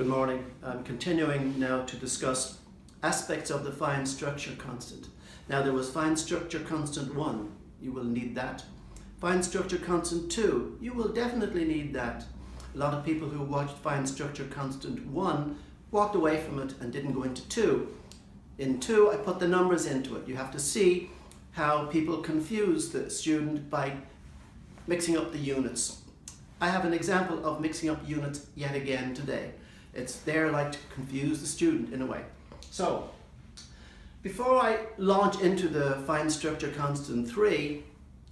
Good morning. I'm continuing now to discuss aspects of the fine structure constant. Now there was fine structure constant 1, you will need that. Fine structure constant 2, you will definitely need that. A lot of people who watched fine structure constant 1 walked away from it and didn't go into 2. In 2, I put the numbers into it. You have to see how people confuse the student by mixing up the units. I have an example of mixing up units yet again today. It's there like to confuse the student in a way. So, before I launch into the fine structure constant 3,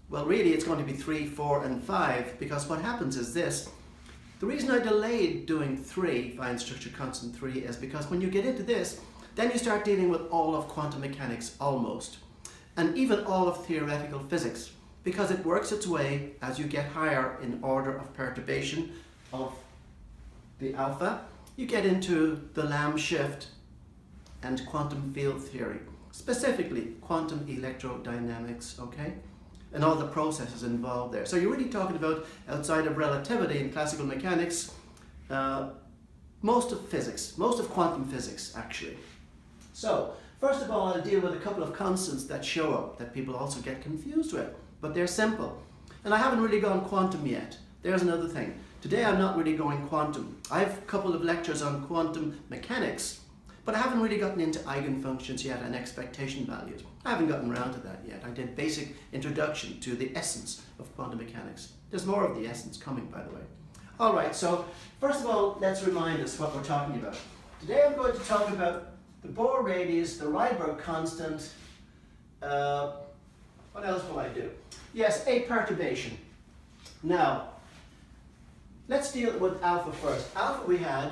well really it's going to be 3, 4 and 5, because what happens is this. The reason I delayed doing 3, fine structure constant 3, is because when you get into this, then you start dealing with all of quantum mechanics almost, and even all of theoretical physics, because it works its way as you get higher in order of perturbation of the alpha. You get into the Lamb shift and quantum field theory, specifically quantum electrodynamics, okay? And all the processes involved there. So you're really talking about, outside of relativity in classical mechanics, most of physics, most of quantum physics actually. So, first of all, I'll deal with a couple of constants that show up that people also get confused with, but they're simple. And I haven't really gone quantum yet. There's another thing. Today I'm not really going quantum. I have a couple of lectures on quantum mechanics, but I haven't really gotten into eigenfunctions yet and expectation values. I haven't gotten around to that yet. I did basic introduction to the essence of quantum mechanics. There's more of the essence coming, by the way. All right, so first of all, let's remind us what we're talking about. Today I'm going to talk about the Bohr Radius, the Rydberg Constant. What else will I do? Yes, a perturbation. Now, let's deal with alpha first. Alpha we had,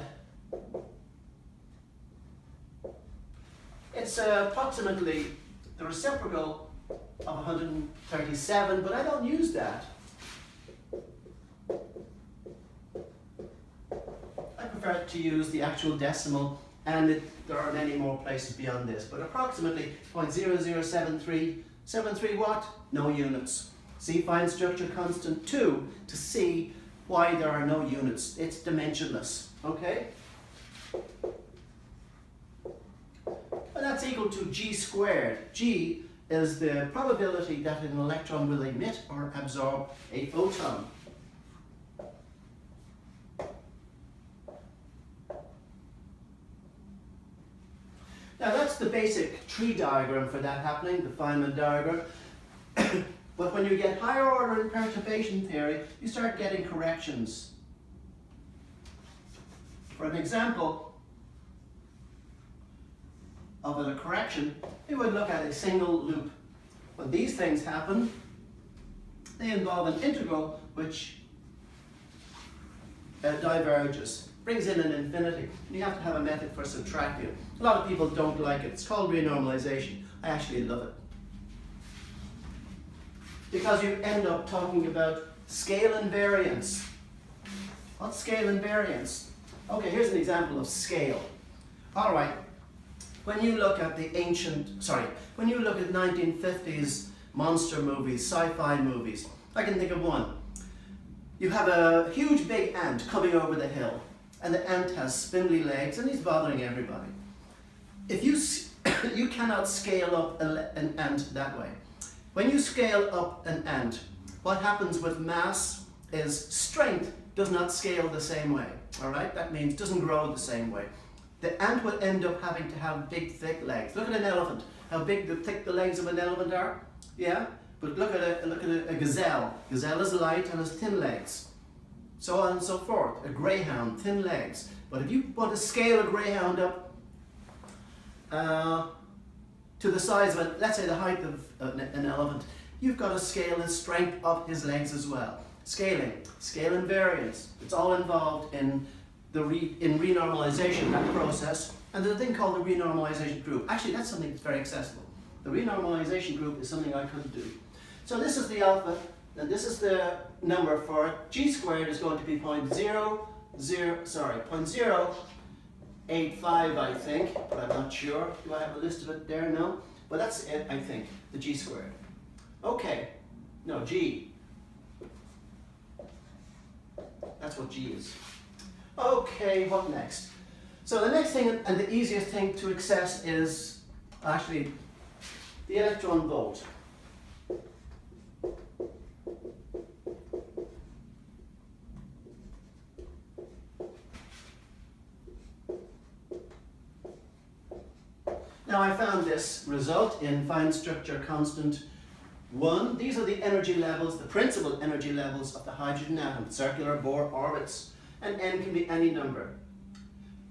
it's approximately the reciprocal of 137, but I don't use that. I prefer to use the actual decimal, and there are many more places beyond this, but approximately 0.0073 what? No units. See fine structure constant 2 to see why there are no units. It's dimensionless, okay? And that's equal to g squared. G is the probability that an electron will emit or absorb a photon. Now that's the basic tree diagram for that happening, the Feynman diagram. But when you get higher order in perturbation theory, you start getting corrections. For an example of a correction, we would look at a single loop. When these things happen, they involve an integral which diverges, brings in an infinity. You have to have a method for subtracting it. A lot of people don't like it. It's called renormalization. I actually love it, because you end up talking about scale invariance. What's scale invariance? Okay, here's an example of scale. All right, when you look at when you look at 1950s monster movies, sci-fi movies, I can think of one. You have a huge big ant coming over the hill, and the ant has spindly legs and he's bothering everybody. If you cannot scale up an ant that way. When you scale up an ant, what happens with mass is strength does not scale the same way, all right? That means it doesn't grow the same way. The ant will end up having to have big, thick legs. Look at an elephant, how big, thick the legs of an elephant are, yeah? But look at a gazelle. Gazelle is light and has thin legs, so on and so forth. A greyhound, thin legs. But if you want to scale a greyhound up to the size of it, let's say the height of an elephant, you've got to scale the strength of his legs as well. Scaling, scale invariance, it's all involved in renormalization, that process. And there's a thing called the renormalization group. Actually, that's something that's very accessible. The renormalization group is something I could do. So this is the alpha, and this is the number for it. G squared is going to be 0.085, I think, but I'm not sure. Do I have a list of it there? No. But that's it, I think, the G squared. Okay, no, G. That's what G is. Okay, what next? So the next thing and the easiest thing to access is actually the electron volt. Now I found this result in fine structure constant 1. These are the energy levels, the principal energy levels of the hydrogen atom, circular Bohr orbits, and n can be any number.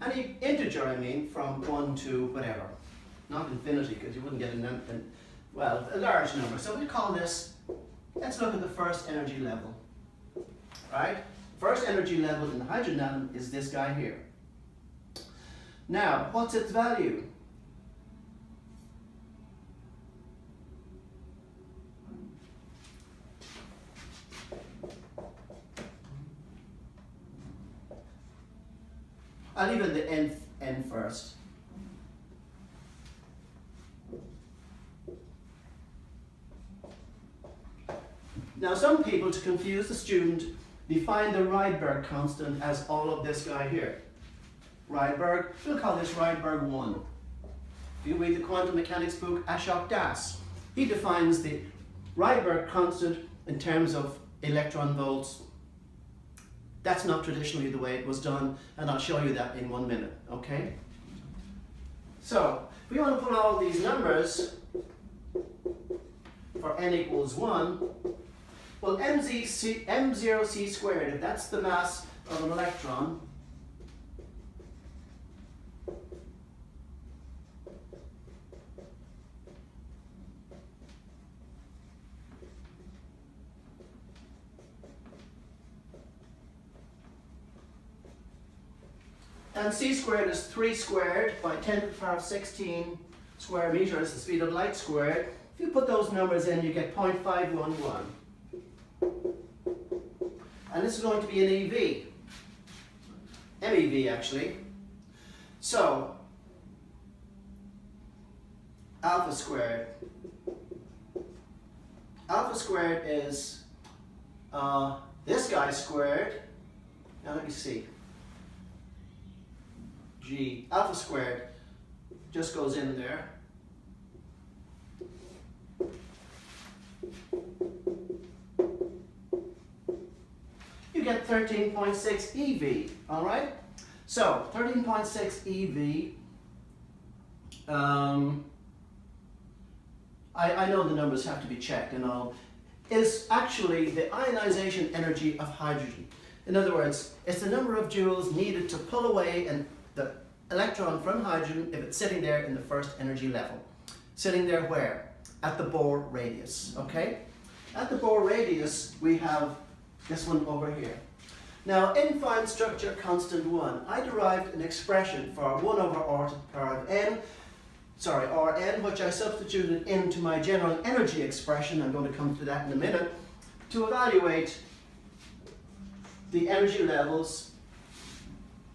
Any integer, I mean, from 1 to whatever. Not infinity, because you wouldn't get well, a large number. So we call this, let's look at the first energy level. Right? First energy level in the hydrogen atom is this guy here. Now, what's its value? I'll leave it the n first. Now some people, to confuse the student, define the Rydberg constant as all of this guy here. Rydberg, we'll call this Rydberg 1. If you read the quantum mechanics book, Ashok Das, he defines the Rydberg constant in terms of electron volts. That's not traditionally the way it was done, and I'll show you that in 1 minute, okay? So, if we want to put all these numbers for n equals 1, well, m0c squared, if that's the mass of an electron, and c squared is 3 squared by 10 to the power of 16 square meters, the speed of light squared. If you put those numbers in, you get 0.511. And this is going to be an EV. MEV, actually. So, alpha squared. Alpha squared is this guy squared. Now let me see. G. Alpha squared just goes in there. You get 13.6 EV, all right? So 13.6 EV, I know the numbers have to be checked and all, is actually the ionization energy of hydrogen. In other words, it's the number of joules needed to pull away the electron from hydrogen if it's sitting there in the first energy level. Sitting there where? At the Bohr radius, okay? At the Bohr radius, we have this one over here. Now, in fine structure constant 1, I derived an expression for 1 over r to the power of n, Rn, which I substituted into my general energy expression, I'm going to come to that in a minute, to evaluate the energy levels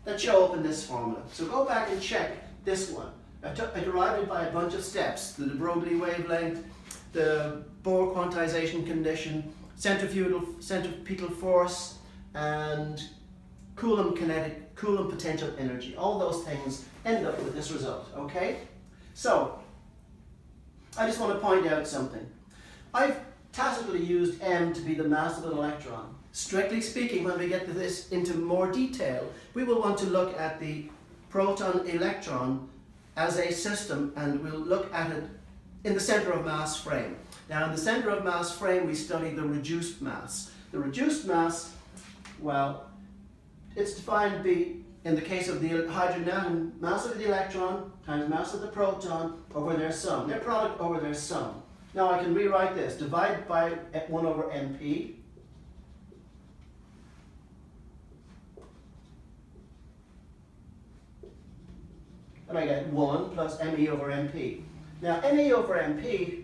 that show up in this formula. So go back and check this one. I derived it by a bunch of steps: the de Broglie wavelength, the Bohr quantization condition, centripetal force, and Coulomb potential energy. All those things end up with this result, okay? So, I just want to point out something. I've tacitly used m to be the mass of an electron. Strictly speaking, when we get to this into more detail, we will want to look at the proton-electron as a system, and we'll look at it in the center of mass frame. Now, in the center of mass frame, we study the reduced mass. The reduced mass, well, it's defined to be, in the case of the hydrogen atom, mass of the electron times mass of the proton over their sum, their product over their sum. Now I can rewrite this, divide by 1 over mp, and I get 1 plus me over mp. Now me over mp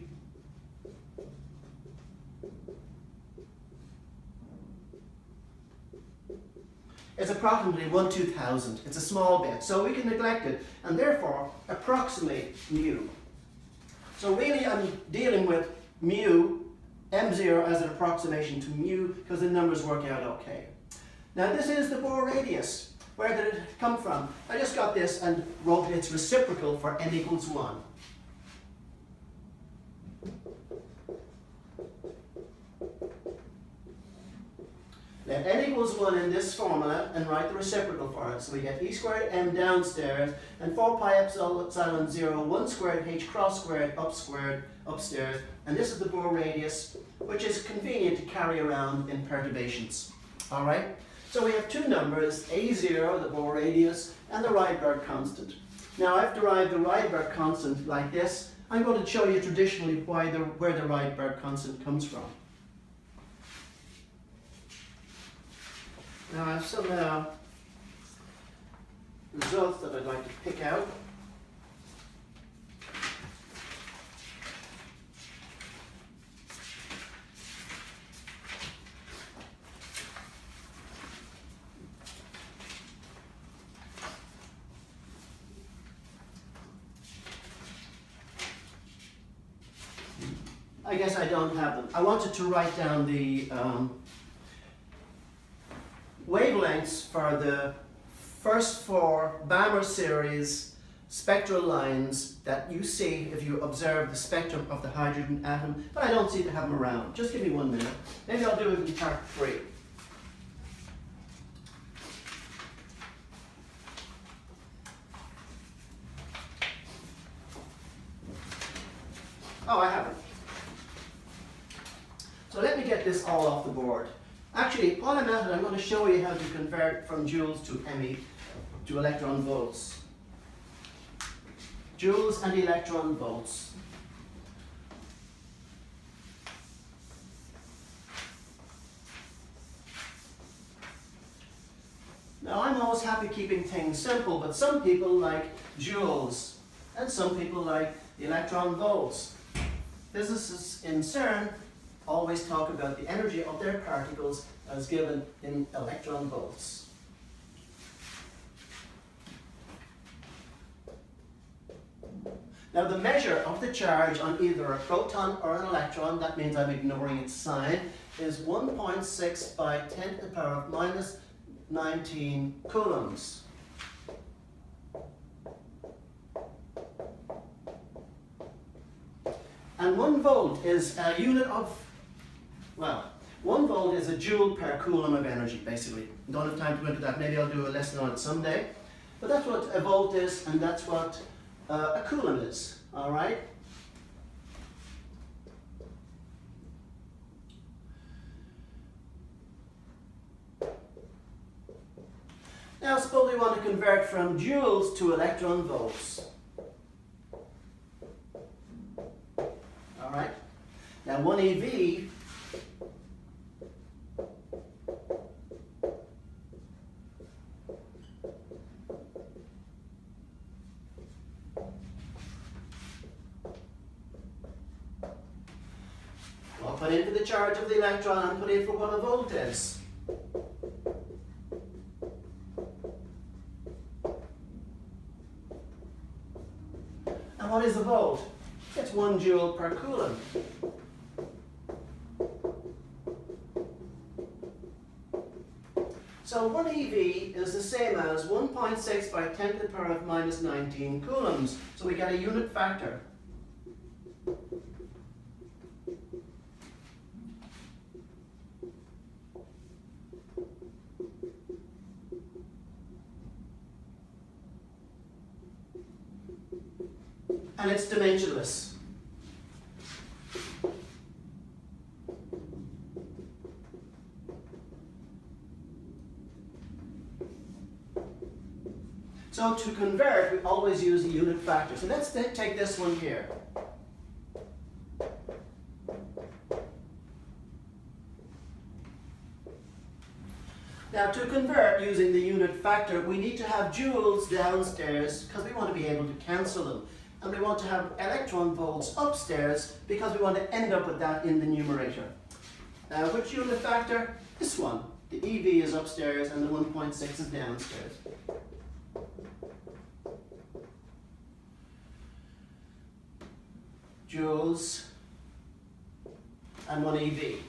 is approximately 1/2000. It's a small bit, so we can neglect it, and therefore approximate mu. So really I'm dealing with mu, m0 as an approximation to mu, because the numbers work out okay. Now this is the Bohr radius. Where did it come from? I just got this and wrote its reciprocal for n equals 1. Let n equals 1 in this formula and write the reciprocal for it. So we get e squared m downstairs and 4 pi epsilon 0 1 squared h cross squared upstairs. And this is the Bohr radius, which is convenient to carry around in perturbations. Alright? So we have two numbers, a0, the Bohr radius, and the Rydberg constant. Now I've derived the Rydberg constant like this. I'm going to show you traditionally where the Rydberg constant comes from. Now I have some results that I'd like to pick out. I guess I don't have them. I wanted to write down the wavelengths for the first 4 Balmer series spectral lines that you see if you observe the spectrum of the hydrogen atom, but I don't seem to have them around. Just give me 1 minute. Maybe I'll do it in part 3. Oh, I have it. So let me get this all off the board. Actually, while I'm at it, I'm going to show you how to convert from joules to ME to electron volts. Joules and electron volts. Now, I'm always happy keeping things simple, but some people like joules, and some people like electron volts. Physicists in CERN always talk about the energy of their particles as given in electron volts. Now the measure of the charge on either a proton or an electron, that means I'm ignoring its sign, is 1.6 by 10 to the power of minus 19 coulombs. And 1 volt is a unit of, well, 1 volt is a joule per coulomb of energy, basically. Don't have time to go into that. Maybe I'll do a lesson on it someday. But that's what a volt is, and that's what a coulomb is. All right? Now, suppose we want to convert from joules to electron volts. All right? Now, 1 eV I'll put in for the charge of the electron and put in for what a volt is. And what is a volt? It's 1 joule per coulomb. So 1 eV is the same as 1.6 by 10 to the power of minus 19 coulombs. So we get a unit factor. And it's dimensionless. So to convert, we always use a unit factor. So let's take this one here. Now to convert using the unit factor, we need to have joules downstairs because we want to be able to cancel them. And we want to have electron volts upstairs because we want to end up with that in the numerator. Which unit factor? This one. The EV is upstairs and the 1.6 is downstairs. Joules and 1 EV.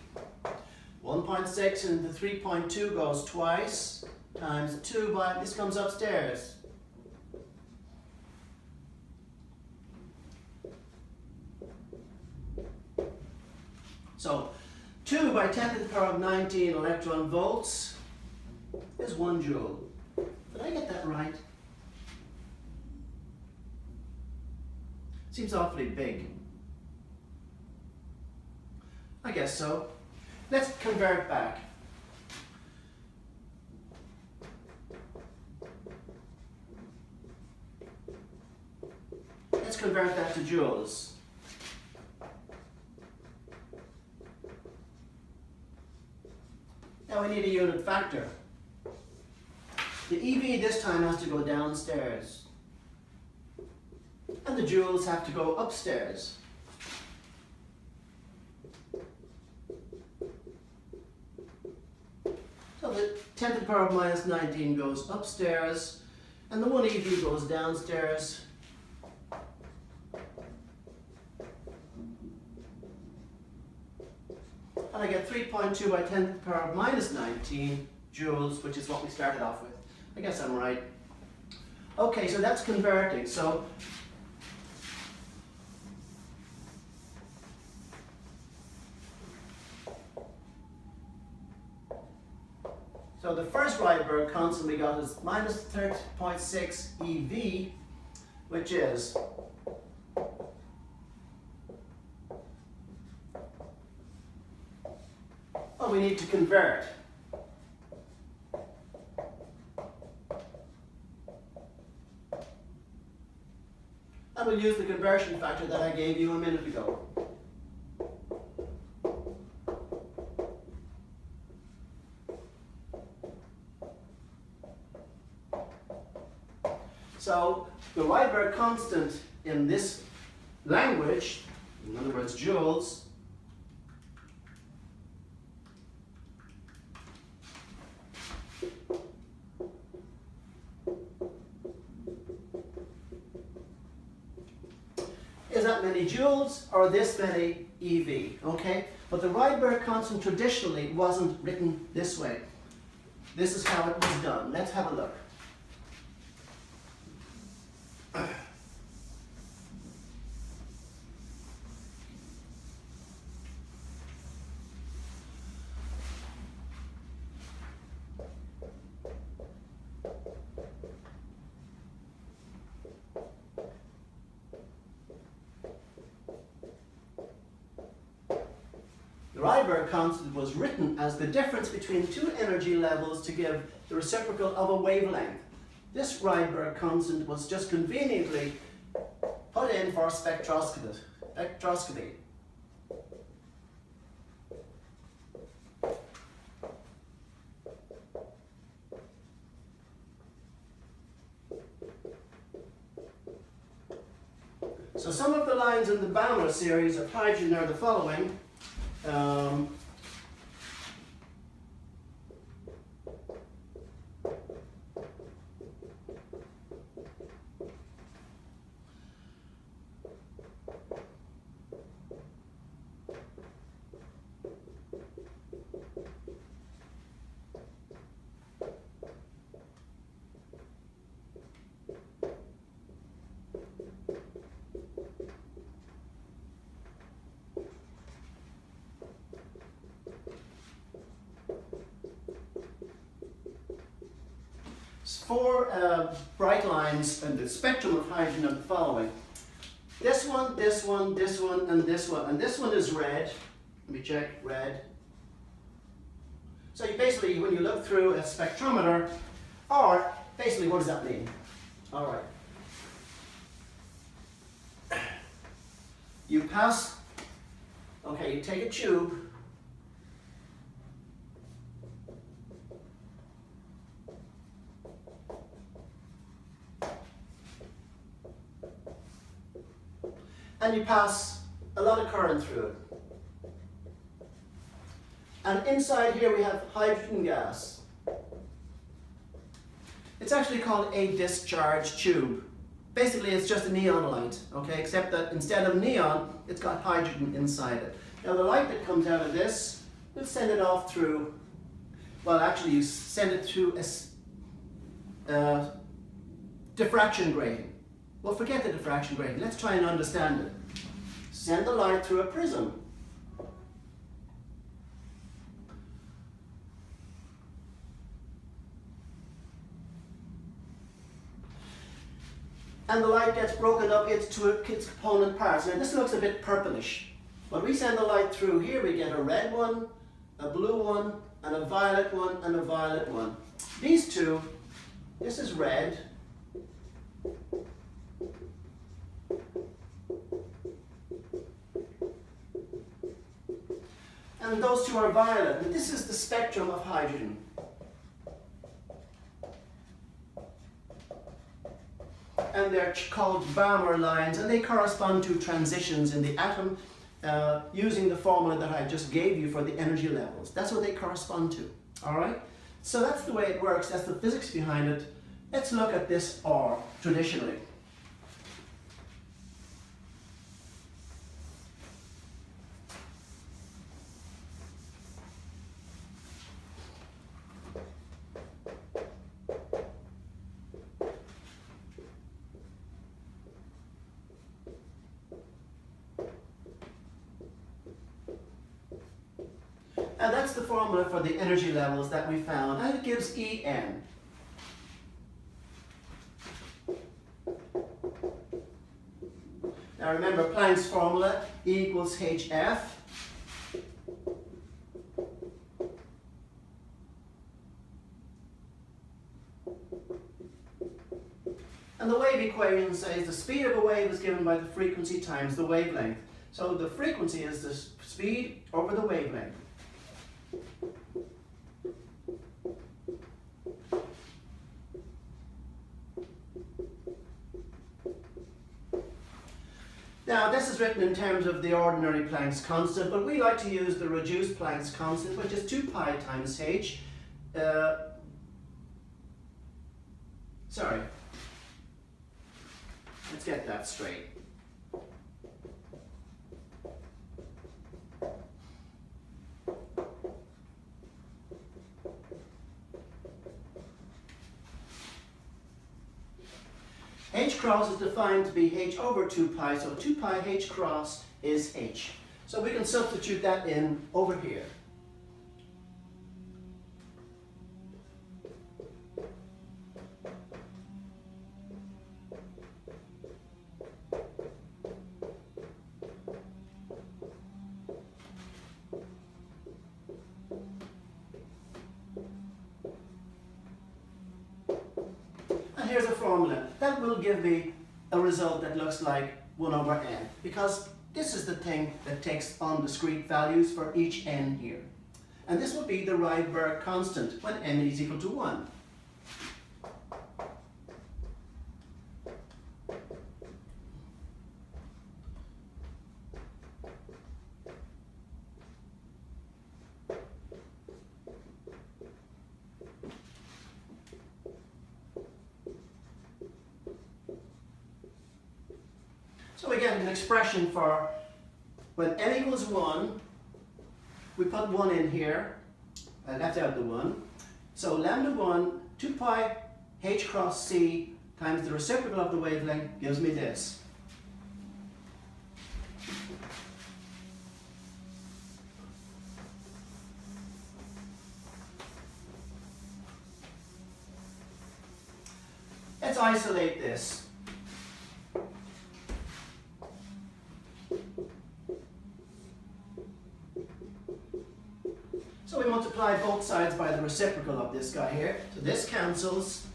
1.6 into 3.2 goes twice, times 2 by, this comes upstairs. So 2 by 10 to the power of 19 electron volts is 1 joule. Did I get that right? Seems awfully big. I guess so. Let's convert back. Let's convert that to joules. Now we need a unit factor. The EV this time has to go downstairs. And the joules have to go upstairs. So the 10 to the power of minus 19 goes upstairs, and the 1 EV goes downstairs. And I get 3.2 by 10 to the power of minus 19 joules, which is what we started off with. I guess I'm right. Okay, so that's converting. So the first Rydberg constant we got is minus 30.6 EV, which is what we need to convert. And we'll use the conversion factor that I gave you a minute ago. So the Rydberg constant in this language, in other words joules, is that many joules or this many EV, okay? But the Rydberg constant traditionally wasn't written this way. This is how it was done. Let's have a look. The Rydberg constant was written as the difference between two energy levels to give the reciprocal of a wavelength. This Rydberg constant was just conveniently put in for spectroscopy. So some of the lines in the Bohr series of hydrogen are the following. Four bright lines in the spectrum of hydrogen are the following. This one, this one, this one, and this one. And this one is red. Let me check, red. So you basically, when you look through a spectrometer, or basically what does that mean? All right. You pass, okay, you take a tube, and you pass a lot of current through it. And inside here we have hydrogen gas. It's actually called a discharge tube. Basically it's just a neon light, okay, except that instead of neon, it's got hydrogen inside it. Now the light that comes out of this, we'll send it off through, well actually you send it through diffraction grating. Well, forget the diffraction grating. Let's try and understand it. Send the light through a prism. And the light gets broken up into its component parts. Now this looks a bit purplish. When we send the light through here, we get a red one, a blue one, and a violet one, and a violet one. These two, this is red, and those two are violet. And this is the spectrum of hydrogen. And they're called Balmer lines, and they correspond to transitions in the atom using the formula that I just gave you for the energy levels. That's what they correspond to. All right? So that's the way it works. That's the physics behind it. Let's look at this OR traditionally. And that's the formula for the energy levels that we found, and it gives En. Now remember Planck's formula, E equals hf. And the wave equation says the speed of a wave is given by the frequency times the wavelength. So the frequency is the speed over the wavelength. Now this is written in terms of the ordinary Planck's constant, but we like to use the reduced Planck's constant, which is 2 pi times h. Sorry, let's get that straight. H cross is defined to be h over 2 pi, so 2 pi h cross is h. So we can substitute that in over here. And here's a formula. That will give me a result that looks like 1 over n, because this is the thing that takes on discrete values for each n here. And this will be the Rydberg constant when n is equal to 1. So we get an expression for when n equals 1, we put 1 in here, I left out the 1. So lambda 1, 2 pi h cross c times the reciprocal of the wavelength gives me this. Let's isolate this. So we multiply both sides by the reciprocal of this guy here. So this cancels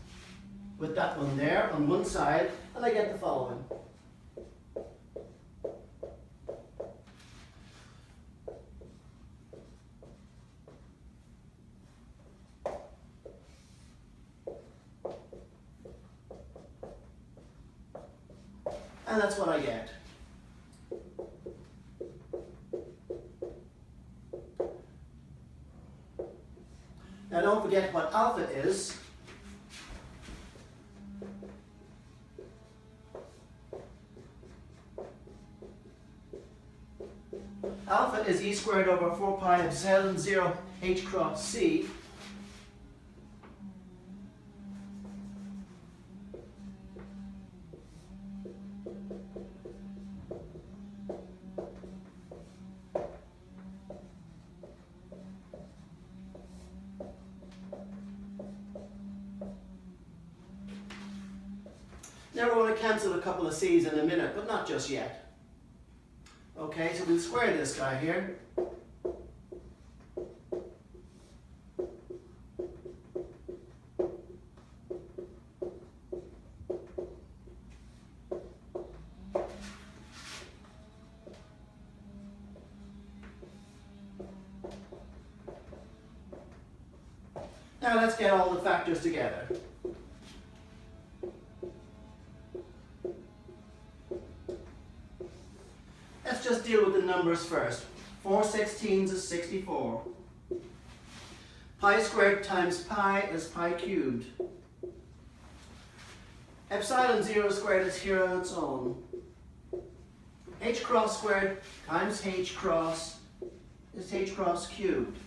with that one there on one side, and I get the following. And that's what I get. Now don't forget what alpha is. Alpha is e squared over 4 pi epsilon 0 h cross c. Now we're going to cancel a couple of c's in a minute, but not just yet. Okay, so we'll square this guy here. Now let's get all the factors together. Let's just deal with the numbers first. 4/16 is 64. Pi squared times pi is pi cubed. Epsilon 0 squared is here on its own. H cross squared times h cross is h cross cubed.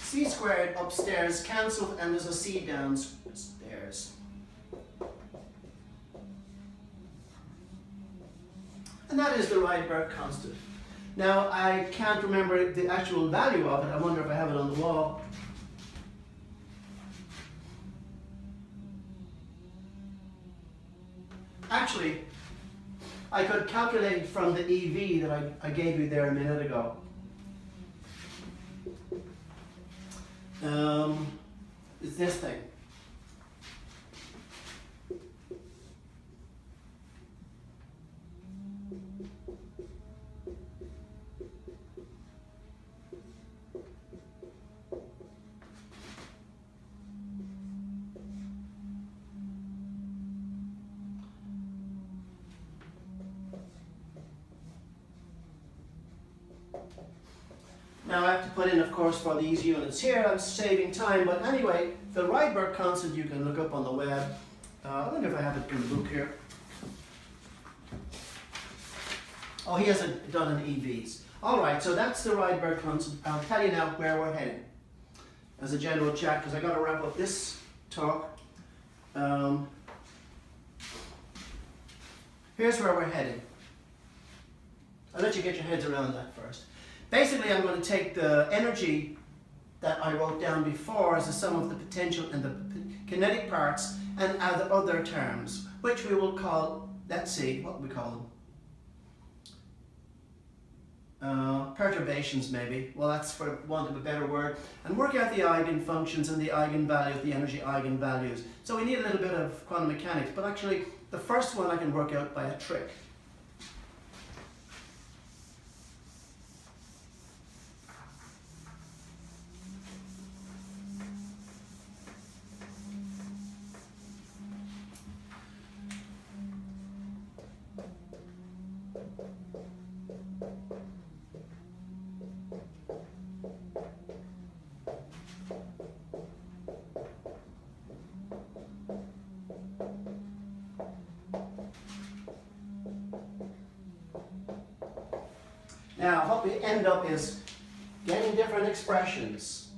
C squared upstairs cancelled and there's a c downstairs. And that is the Rydberg constant. Now I can't remember the actual value of it. I wonder if I have it on the wall. Actually, I could calculate from the EV that I gave you there a minute ago. It's this thing. Now I have to put in, of course, for these units here, I'm saving time, but anyway, the Rydberg constant you can look up on the web. I wonder if I have it in the book here. Oh, he has it done in EVs. Alright, so that's the Rydberg constant. I'll tell you now where we're heading as a general chat, because I've got to wrap up this talk. Here's where we're heading. I'll let you get your heads around that first. Basically, I'm going to take the energy that I wrote down before as the sum of the potential and the kinetic parts and add the other terms, which we will call, let's see, what we call them? Perturbations maybe. Well, that's for want of a better word. And work out the eigenfunctions and the eigenvalues, the energy eigenvalues. So we need a little bit of quantum mechanics, but actually the first one I can work out by a trick. Now, what we end up is getting different expressions.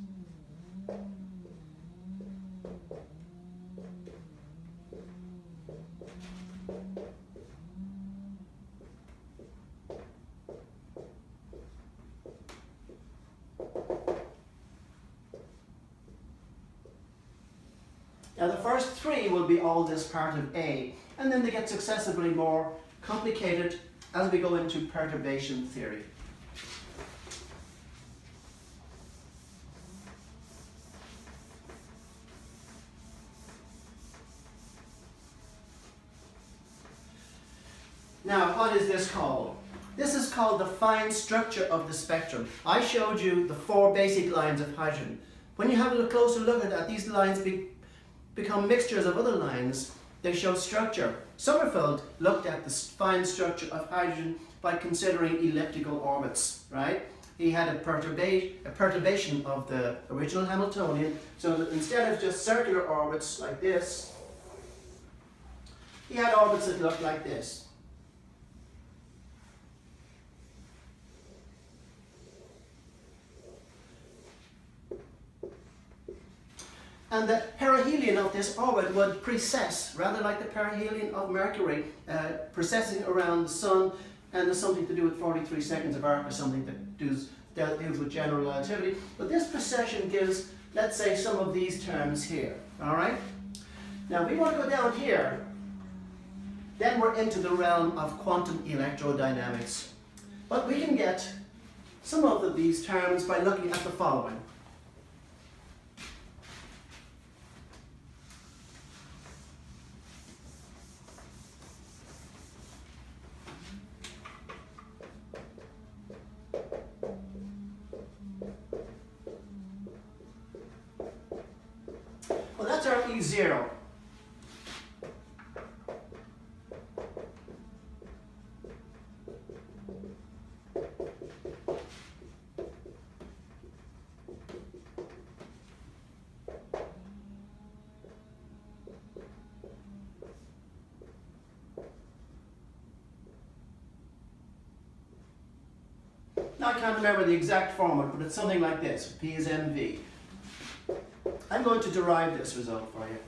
Now, the first three will be all this part of A, and then they get successively more complicated as we go into perturbation theory. Now, what is this called? This is called the fine structure of the spectrum. I showed you the four basic lines of hydrogen. When you have a closer look at that, these lines become mixtures of other lines. They show structure. Sommerfeld looked at the fine structure of hydrogen by considering elliptical orbits, right? He had a perturbation of the original Hamiltonian, so that instead of just circular orbits like this, he had orbits that looked like this. And the perihelion of this orbit would precess, rather like the perihelion of Mercury, precessing around the Sun, and there's something to do with 43 seconds of arc or something that deals with general relativity. But this precession gives, let's say, some of these terms here, all right? Now we want to go down here then we're into the realm of quantum electrodynamics. But we can get some of these terms by looking at the following. Well, that's our E0. Now I can't remember the exact formula, but it's something like this. P is mv. I'm going to derive this result for you.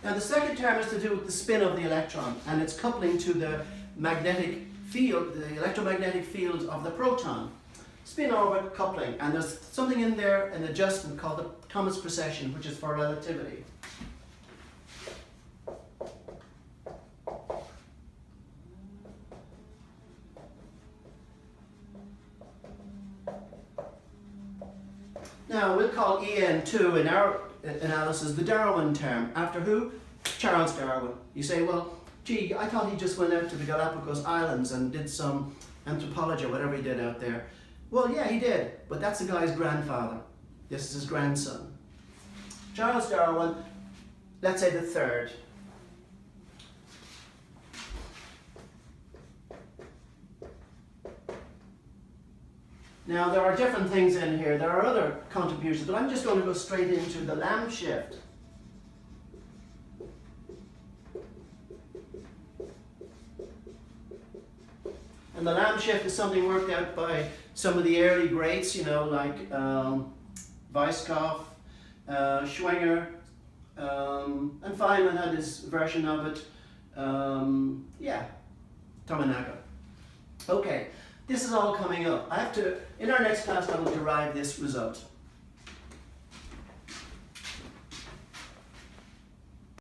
Now the second term is to do with the spin of the electron and its coupling to the magnetic field, the electromagnetic field of the proton. Spin orbit coupling, and there's something in there, an adjustment called the Thomas precession, which is for relativity. Now we'll call En2 in our analysis the Darwin term. After who? Charles Darwin. You say, well, gee, I thought he just went out to the Galapagos Islands and did some anthropology or whatever he did out there. Well, yeah, he did, but that's the guy's grandfather. This is his grandson. Charles Darwin, let's say the third. Now, there are different things in here. There are other contributions, but I'm just going to go straight into the Lamb shift. And the Lamb shift is something worked out by some of the early greats, you know, like Weisskopf, Schwenger, and Feynman had his version of it. Yeah, Tominaga. Okay, this is all coming up. In our next class, I will derive this result.